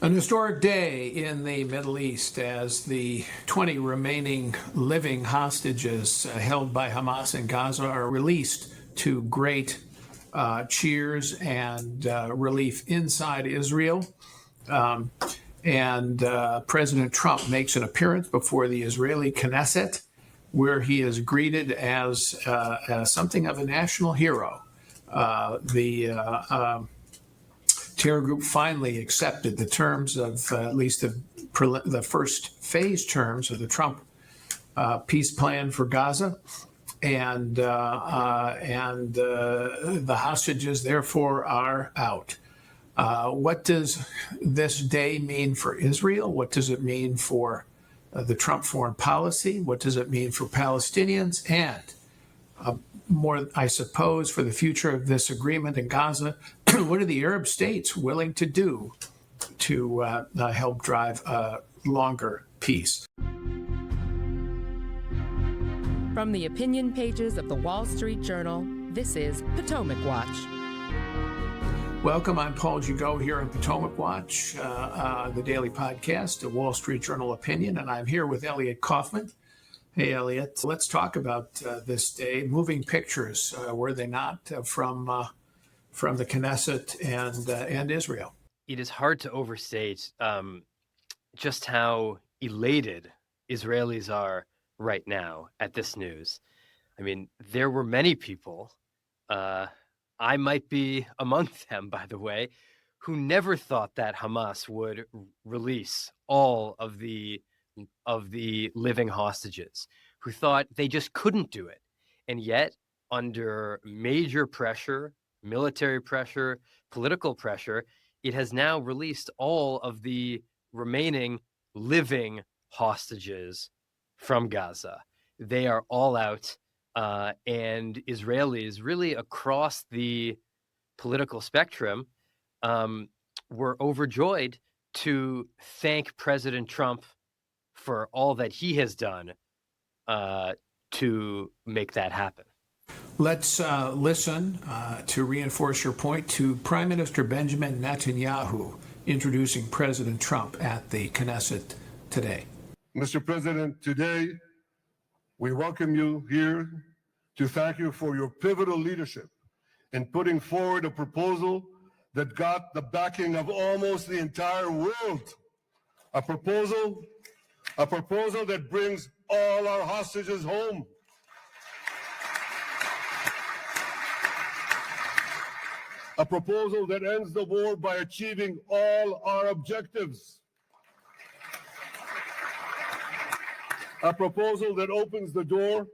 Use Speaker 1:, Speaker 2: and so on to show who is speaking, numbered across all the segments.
Speaker 1: An historic day in the Middle East as the 20 remaining living hostages held by Hamas in Gaza are released to great cheers and relief inside Israel. And President Trump makes an appearance before the Israeli Knesset, where he is greeted as something of a national hero. The terror group finally accepted the terms of at least the first phase terms of the Trump peace plan for Gaza, and the hostages therefore are out. What does this day mean for Israel? What does it mean for the Trump foreign policy? What does it mean for Palestinians? And more, I suppose, for the future of this agreement in Gaza, what are the Arab states willing to do to help drive a longer peace?
Speaker 2: From the opinion pages of the Wall Street Journal, this is Potomac Watch.
Speaker 1: Welcome, I'm Paul Gigot here on Potomac Watch, the daily podcast, the Wall Street Journal Opinion, and I'm here with Elliot Kaufman. Hey, Elliot, let's talk about this day. Moving pictures, were they not, from the Knesset and Israel?
Speaker 3: It is hard to overstate just how elated Israelis are right now at this news. I mean, there were many people, I might be among them, by the way, who never thought that Hamas would release all of the living hostages, who thought they just couldn't do it. And yet, under major pressure, military pressure, political pressure, it has now released all of the remaining living hostages from Gaza. They are all out, and Israelis really across the political spectrum were overjoyed to thank President Trump for all that he has done to make that happen.
Speaker 1: Let's listen to reinforce your point to Prime Minister Benjamin Netanyahu introducing President Trump at the Knesset today.
Speaker 4: Mr. President, today we welcome you here to thank you for your pivotal leadership in putting forward a proposal that got the backing of almost the entire world. A proposal that brings all our hostages home. A proposal that ends the war by achieving all our objectives. A proposal that opens the door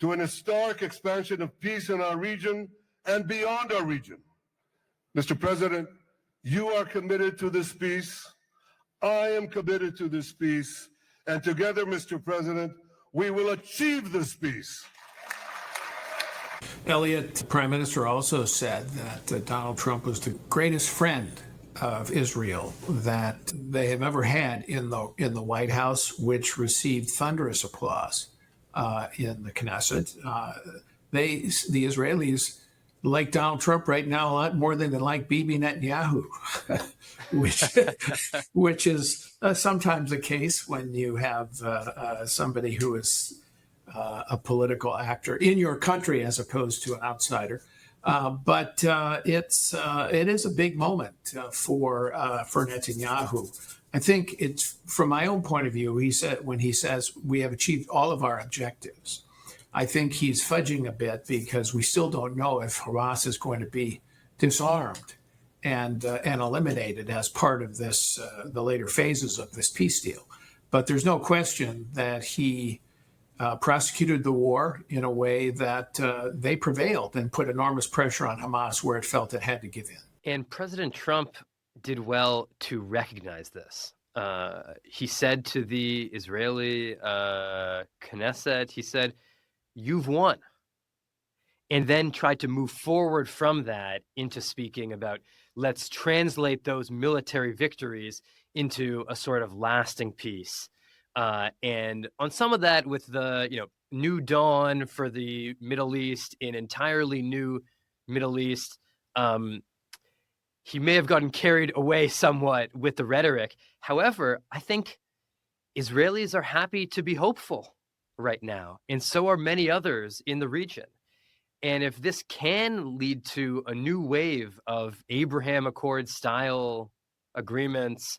Speaker 4: to an historic expansion of peace in our region and beyond our region. Mr. President, you are committed to this peace. I am committed to this peace. And together, Mr. President, we will achieve this peace.
Speaker 1: Elliot, the Prime Minister also said that Donald Trump was the greatest friend of Israel that they have ever had in the White House, which received thunderous applause in the Knesset. The Israelis like Donald Trump right now a lot more than they like Bibi Netanyahu, which is sometimes the case when you have somebody who is a political actor in your country as opposed to an outsider. But it is a big moment for Netanyahu. I think it's, from my own point of view, when he says we have achieved all of our objectives, I think he's fudging a bit because we still don't know if Hamas is going to be disarmed and eliminated as part of this the later phases of this peace deal. But there's no question that he prosecuted the war in a way that they prevailed and put enormous pressure on Hamas where it felt it had to give in.
Speaker 3: And President Trump did well to recognize this. He said to the Israeli Knesset, he said, "You've won." And then tried to move forward from that into speaking about, let's translate those military victories into a sort of lasting peace. And on some of that with the, new dawn for the Middle East, an entirely new Middle East, he may have gotten carried away somewhat with the rhetoric. However, I think Israelis are happy to be hopeful right now, and so are many others in the region. And if this can lead to a new wave of Abraham Accord style agreements,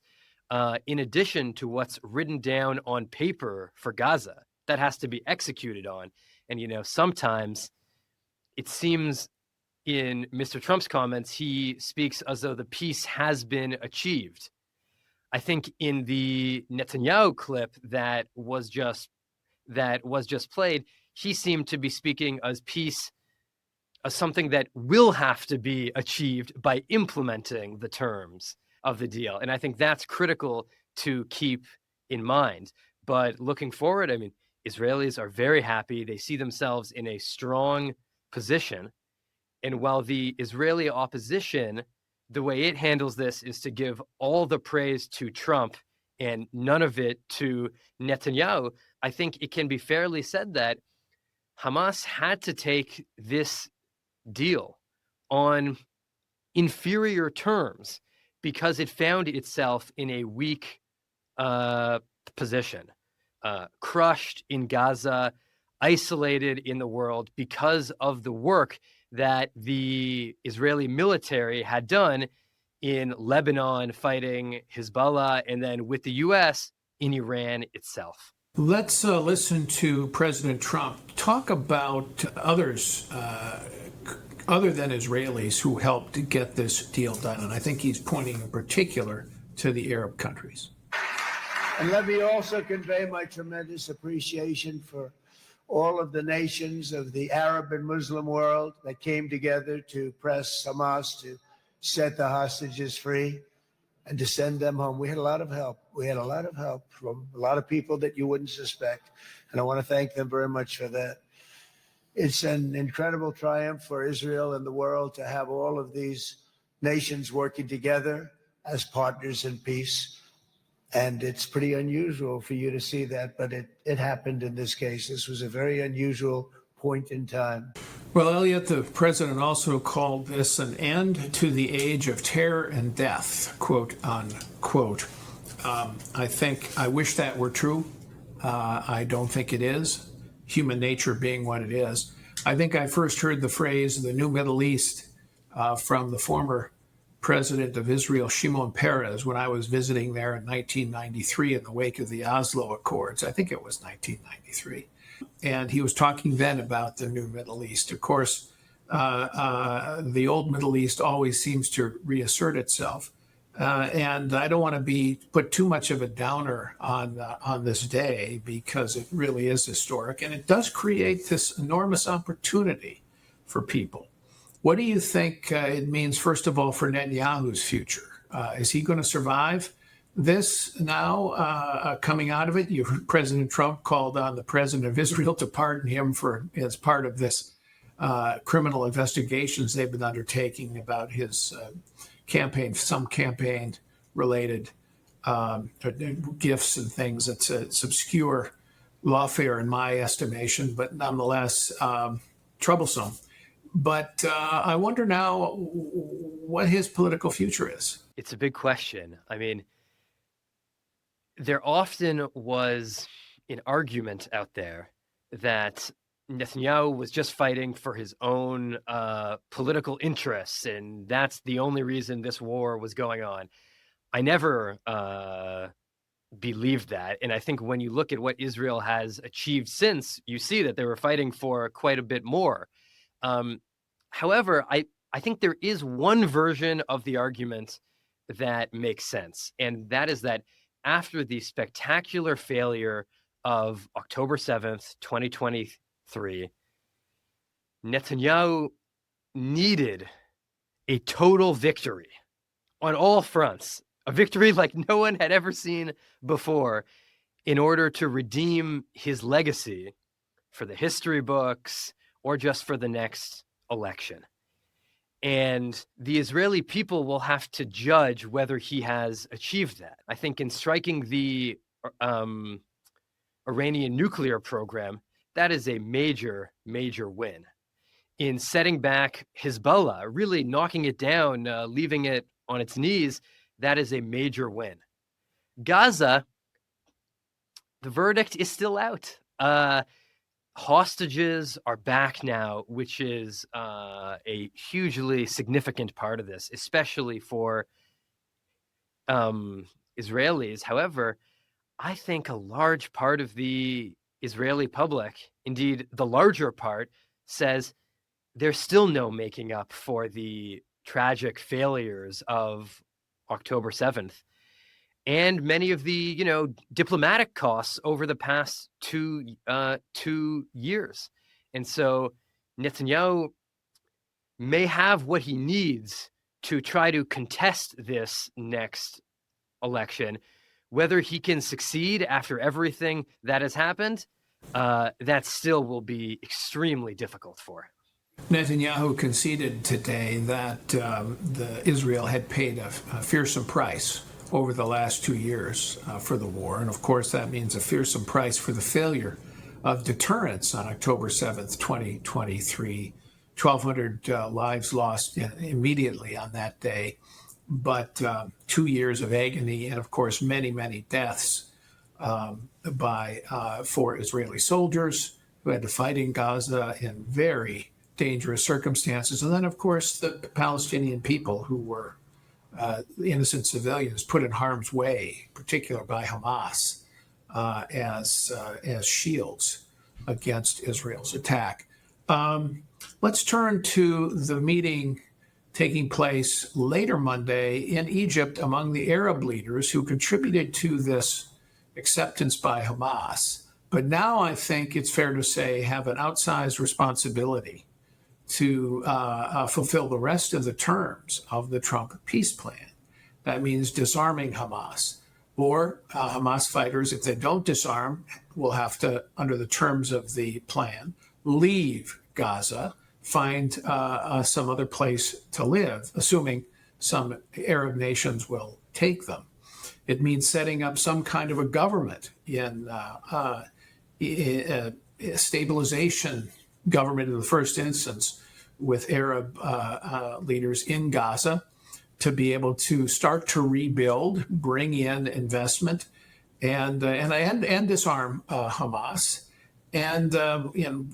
Speaker 3: in addition to what's written down on paper for Gaza, that has to be executed on. And, sometimes it seems in Mr. Trump's comments, he speaks as though the peace has been achieved. I think in the Netanyahu clip that was just played, he seemed to be speaking as peace as something that will have to be achieved by implementing the terms of the deal. And I think that's critical to keep in mind. But looking forward, I mean, Israelis are very happy. They see themselves in a strong position. And while the Israeli opposition, the way it handles this is to give all the praise to Trump and none of it to Netanyahu, I think it can be fairly said that Hamas had to take this deal on inferior terms because it found itself in a weak position, crushed in Gaza, isolated in the world because of the work that the Israeli military had done in Lebanon fighting Hezbollah, and then with the U.S. in Iran itself.
Speaker 1: Let's listen to President Trump talk about others other than Israelis who helped get this deal done. And I think he's pointing in particular to the Arab countries.
Speaker 5: And let me also convey my tremendous appreciation for all of the nations of the Arab and Muslim world that came together to press Hamas to set the hostages free and to send them home. We had a lot of help. We had a lot of help from a lot of people that you wouldn't suspect. And I want to thank them very much for that. It's an incredible triumph for Israel and the world to have all of these nations working together as partners in peace. And it's pretty unusual for you to see that, but it happened in this case. This was a very unusual point in time.
Speaker 1: Well, Elliot, the president also called this an end to the age of terror and death, quote unquote. I wish that were true. I don't think it is, human nature being what it is. I think I first heard the phrase the new Middle East from the former president of Israel, Shimon Peres, when I was visiting there in 1993 in the wake of the Oslo Accords. I think it was 1993. And he was talking then about the new Middle East. Of course, the old Middle East always seems to reassert itself. And I don't want to put too much of a downer on this day because it really is historic. And it does create this enormous opportunity for people. What do you think it means, first of all, for Netanyahu's future? Is he going to survive this now, coming out of it? You heard President Trump called on the president of Israel to pardon him as part of this criminal investigations they've been undertaking about his campaign, some campaign-related gifts and things. It's obscure lawfare in my estimation, but nonetheless troublesome. But I wonder now what his political future is.
Speaker 3: It's a big question. I mean, there often was an argument out there that Netanyahu was just fighting for his own political interests, and that's the only reason this war was going on. I never believed that. And I think when you look at what Israel has achieved since, you see that they were fighting for quite a bit more. However, I think there is one version of the argument that makes sense, and that is that after the spectacular failure of October 7th, 2023, Netanyahu needed a total victory on all fronts, a victory like no one had ever seen before, in order to redeem his legacy for the history books or just for the next election. And the Israeli people will have to judge whether he has achieved that. I think in striking the Iranian nuclear program, that is a major, major win. In setting back Hezbollah, really knocking it down, leaving it on its knees, that is a major win. Gaza, the verdict is still out. Hostages are back now, which is a hugely significant part of this, especially for Israelis. However, I think a large part of the Israeli public, indeed the larger part, says there's still no making up for the tragic failures of October 7th and many of the, diplomatic costs over the past 2 years. And so Netanyahu may have what he needs to try to contest this next election. Whether he can succeed after everything that has happened, that still will be extremely difficult for him.
Speaker 1: Netanyahu conceded today that Israel had paid a fearsome price over the last 2 years for the war. And of course, that means a fearsome price for the failure of deterrence on October 7th, 2023. 1,200 lives lost immediately on that day, but 2 years of agony and, of course, many, many deaths for Israeli soldiers who had to fight in Gaza in very dangerous circumstances. And then, of course, the Palestinian people who were innocent civilians put in harm's way, particularly by Hamas, as shields against Israel's attack. Let's turn to the meeting taking place later Monday in Egypt among the Arab leaders who contributed to this acceptance by Hamas, but now I think it's fair to say have an outsized responsibility to fulfill the rest of the terms of the Trump peace plan. That means disarming Hamas, or Hamas fighters, if they don't disarm, will have to, under the terms of the plan, leave Gaza, find some other place to live, assuming some Arab nations will take them. It means setting up some kind of a government in stabilization government in the first instance with Arab leaders in Gaza to be able to start to rebuild, bring in investment, and disarm Hamas. And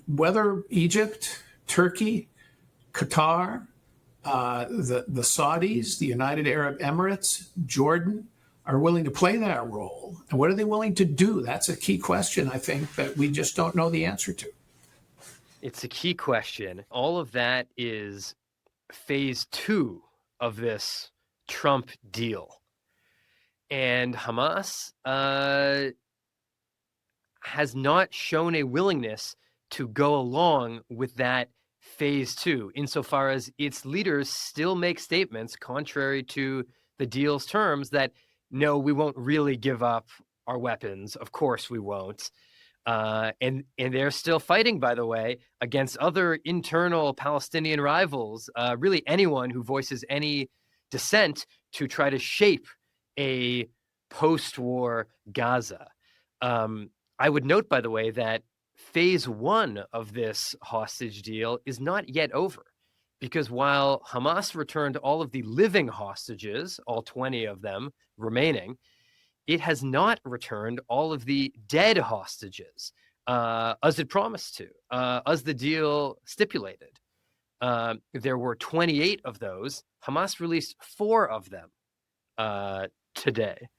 Speaker 1: whether Egypt, Turkey, Qatar, the Saudis, the United Arab Emirates, Jordan are willing to play that role. And what are they willing to do? That's a key question, I think, that we just don't know the answer to.
Speaker 3: It's a key question. All of that is phase 2 of this Trump deal. And Hamas has not shown a willingness to go along with that phase 2, insofar as its leaders still make statements contrary to the deal's terms that, no, we won't really give up our weapons. Of course we won't. And they're still fighting, by the way, against other internal Palestinian rivals, really anyone who voices any dissent to try to shape a post-war Gaza. I would note, by the way, that phase 1 of this hostage deal is not yet over, because while Hamas returned all of the living hostages, all 20 of them remaining, it has not returned all of the dead hostages, as it promised to, as the deal stipulated. There were 28 of those. Hamas released 4 of them today.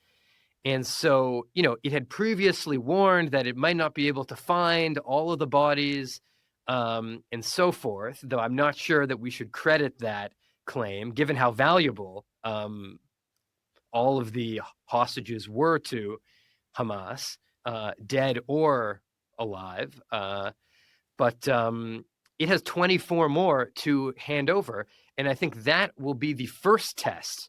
Speaker 3: And so, it had previously warned that it might not be able to find all of the bodies and so forth, though I'm not sure that we should credit that claim, given how valuable all of the hostages were to Hamas, dead or alive. But it has 24 more to hand over. And I think that will be the first test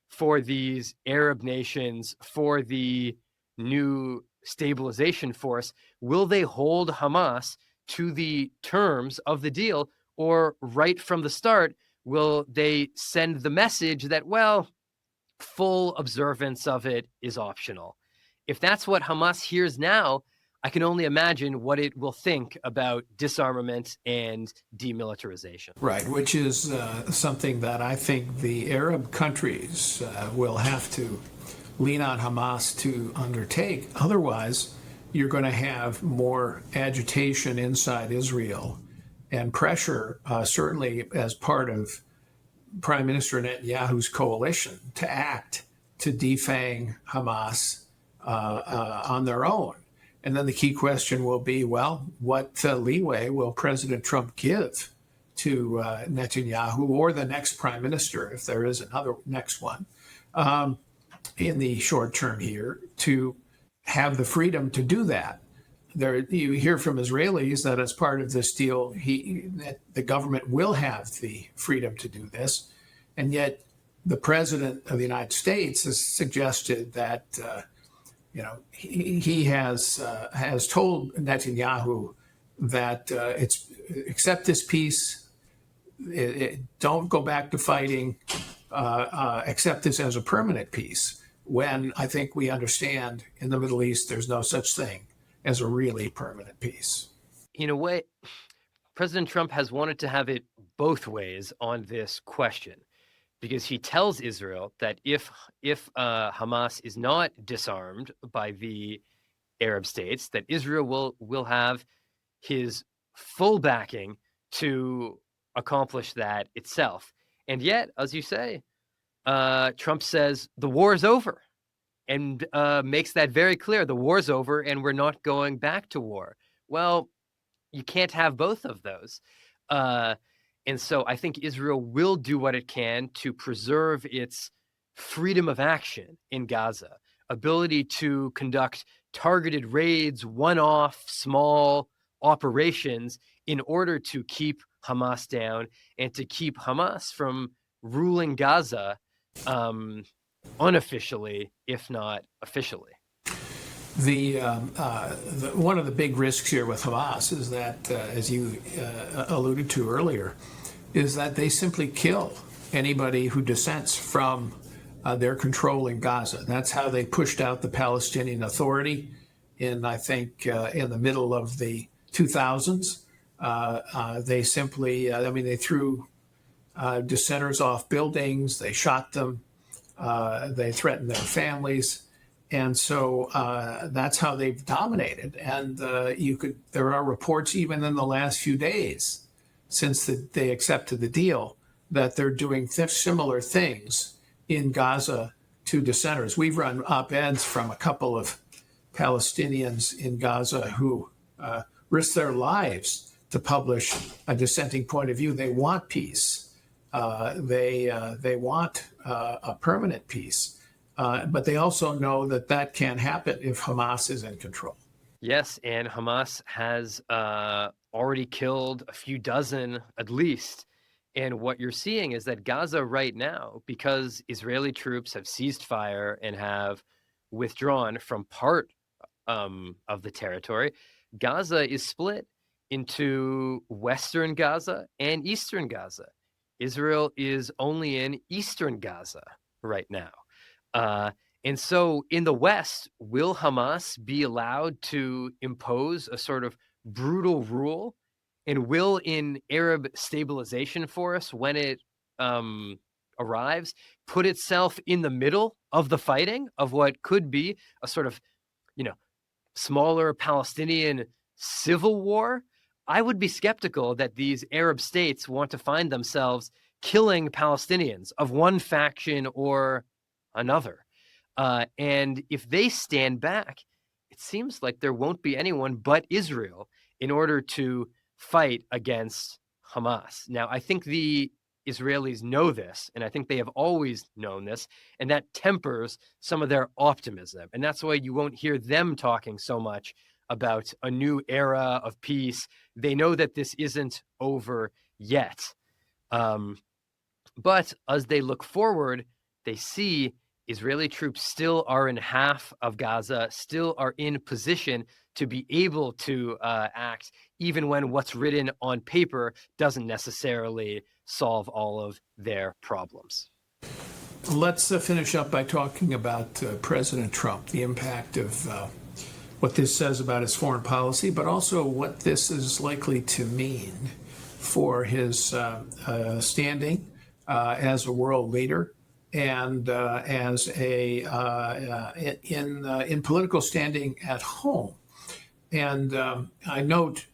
Speaker 3: for these Arab nations, for the new stabilization force. Will they hold Hamas to the terms of the deal, or right from the start, will they send the message that, well, full observance of it is optional? If that's what Hamas hears now, I can only imagine what it will think about disarmament and demilitarization.
Speaker 1: Right, which is something that I think the Arab countries will have to lean on Hamas to undertake. Otherwise, you're going to have more agitation inside Israel and pressure, certainly as part of Prime Minister Netanyahu's coalition, to act to defang Hamas on their own. And then the key question will be, well, what leeway will President Trump give to Netanyahu or the next prime minister, if there is another next one, in the short term here, to have the freedom to do that? You hear from Israelis that as part of this deal, that the government will have the freedom to do this. And yet the president of the United States has suggested that he has told Netanyahu that it's accept this peace, don't go back to fighting, accept this as a permanent peace. When I think we understand in the Middle East there's no such thing as a really permanent peace.
Speaker 3: In a way, President Trump has wanted to have it both ways on this question, because he tells Israel that if Hamas is not disarmed by the Arab states, that Israel will have his full backing to accomplish that itself. And yet, as you say, Trump says the war is over, and makes that very clear. The war's over, and we're not going back to war. Well, you can't have both of those. And so I think Israel will do what it can to preserve its freedom of action in Gaza, ability to conduct targeted raids, one-off, small operations in order to keep Hamas down and to keep Hamas from ruling Gaza unofficially, if not officially.
Speaker 1: One of the big risks here with Hamas is that, as you alluded to earlier, is that they simply kill anybody who dissents from their control in Gaza. That's how they pushed out the Palestinian Authority in the middle of the 2000s. They simply, they threw dissenters off buildings, they shot them, they threatened their families. And so that's how they've dominated. And there are reports even in the last few days since they accepted the deal that they're doing similar things in Gaza to dissenters. We've run op-eds from a couple of Palestinians in Gaza who risked their lives to publish a dissenting point of view. They want peace. They want a permanent peace. But they also know that can't happen if Hamas is in control.
Speaker 3: Yes, and Hamas has already killed a few dozen at least. And what you're seeing is that Gaza right now, because Israeli troops have ceased fire and have withdrawn from part of the territory, Gaza is split into Western Gaza and Eastern Gaza. Israel is only in Eastern Gaza right now. And so in the West, will Hamas be allowed to impose a sort of brutal rule? And will in Arab stabilization force, when it arrives, put itself in the middle of the fighting of what could be a sort of, smaller Palestinian civil war? I would be skeptical that these Arab states want to find themselves killing Palestinians of one faction or another. And if they stand back, it seems like there won't be anyone but Israel in order to fight against Hamas. Now, I think the Israelis know this, and I think they have always known this, and that tempers some of their optimism. And that's why you won't hear them talking so much about a new era of peace. They know that this isn't over yet. But as they look forward, they see Israeli troops still are in half of Gaza, still are in position to be able to act, even when what's written on paper doesn't necessarily solve all of their problems.
Speaker 1: Let's finish up by talking about President Trump, the impact of what this says about his foreign policy, but also what this is likely to mean for his standing as a world leader and as a in political standing at home. And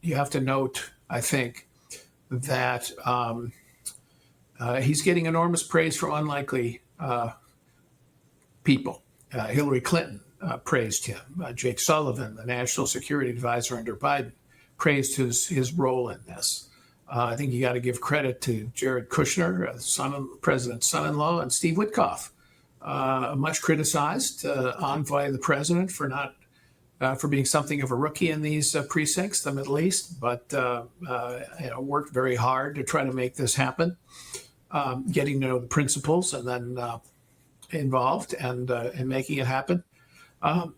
Speaker 1: you have to note, I think, that he's getting enormous praise from unlikely people. Hillary Clinton praised him. Jake Sullivan, the national security advisor under Biden, praised his role in this. I think you got to give credit to Jared Kushner, President's son-in-law, and Steve Witkoff, much criticized envoy of the president for being something of a rookie in these precincts, the Middle East, but worked very hard to try to make this happen, getting to know the principles and then involved and making it happen.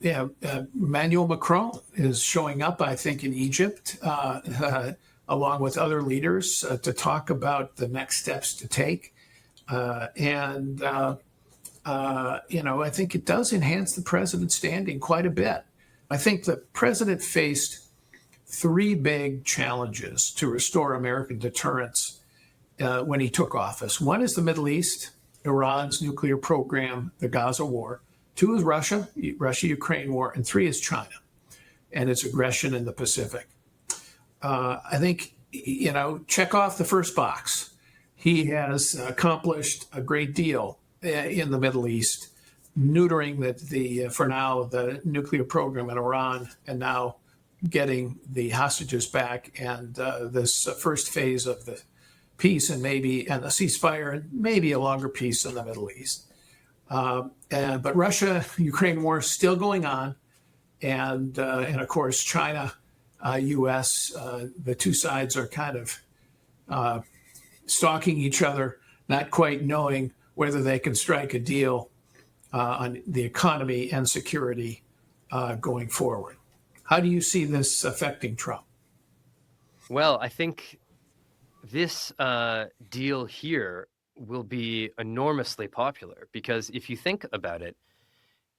Speaker 1: Emmanuel Macron is showing up, I think, in Egypt, along with other leaders, to talk about the next steps to take. I think it does enhance the president's standing quite a bit. I think the president faced three big challenges to restore American deterrence when he took office. One is the Middle East, Iran's nuclear program, the Gaza war. Two is Russia-Ukraine war, and three is China and its aggression in the Pacific. I think, check off the first box. He has accomplished a great deal in the Middle East, neutering for now the nuclear program in Iran, and now getting the hostages back and this first phase of the peace and the ceasefire and maybe a longer peace in the Middle East. But Russia-Ukraine war is still going on, and of course China, U.S. The two sides are kind of stalking each other, not quite knowing whether they can strike a deal on the economy and security going forward. How do you see this affecting Trump?
Speaker 3: Well, I think this deal here will be enormously popular because if you think about it,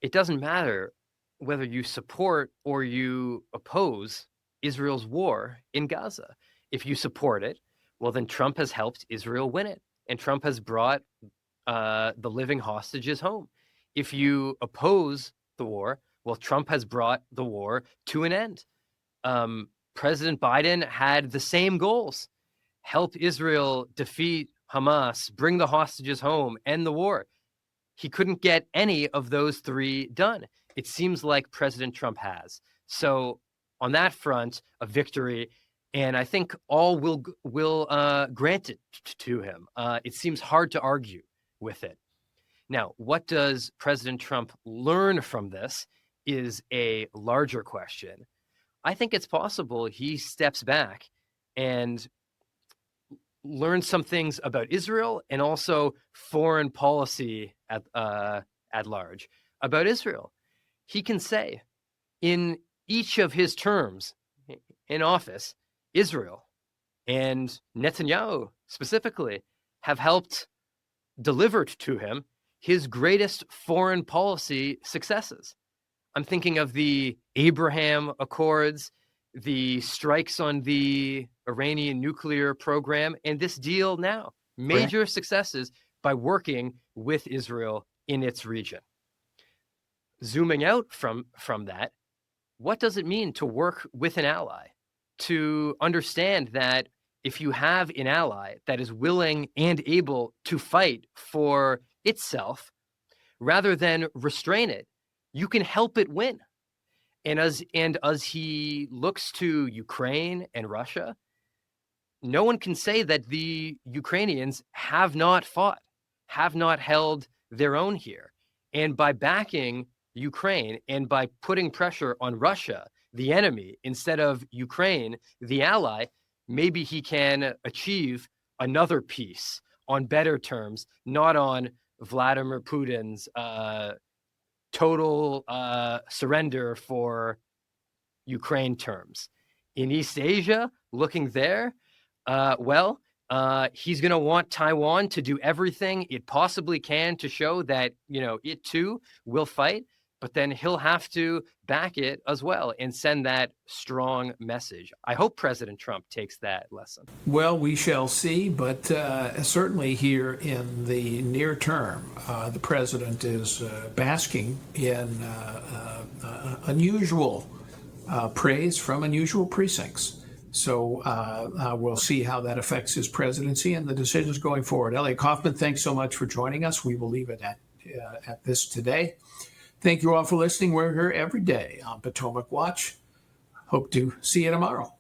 Speaker 3: it doesn't matter whether you support or you oppose Israel's war in Gaza. If you support it, well, then Trump has helped Israel win it, and Trump has brought the living hostages home. If you oppose the war, well, Trump has brought the war to an end. President Biden had the same goals: help Israel defeat Hamas, bring the hostages home, end the war. He couldn't get any of those three done. It seems like President Trump has. So on that front, a victory, and I think all will grant it to him. It seems hard to argue with it. Now, what does President Trump learn from this is a larger question. I think it's possible he steps back and learns some things about Israel and also foreign policy at large about Israel. He can say in each of his terms in office, Israel and Netanyahu specifically have helped deliver to him his greatest foreign policy successes. I'm thinking of the Abraham Accords, the strikes on the Iranian nuclear program, and this deal now. Major successes by working with Israel in its region. Zooming out from that, what does it mean to work with an ally? To understand that if you have an ally that is willing and able to fight for itself rather than restrain it, you can help it win. And as he looks to Ukraine and Russia, no one can say that the Ukrainians have not fought, have not held their own here. And by backing Ukraine and by putting pressure on Russia, the enemy, instead of Ukraine, the ally, maybe he can achieve another peace on better terms, not on Vladimir Putin's total surrender for Ukraine terms. In East Asia, looking there, he's going to want Taiwan to do everything it possibly can to show that, it too will fight. but then he'll have to back it as well and send that strong message. I hope President Trump takes that lesson.
Speaker 1: Well, we shall see, but certainly here in the near term, the president is basking in unusual praise from unusual precincts. So we'll see how that affects his presidency and the decisions going forward. Elliot Kaufman, thanks so much for joining us. We will leave it at this today. Thank you all for listening. We're here every day on Potomac Watch. Hope to see you tomorrow.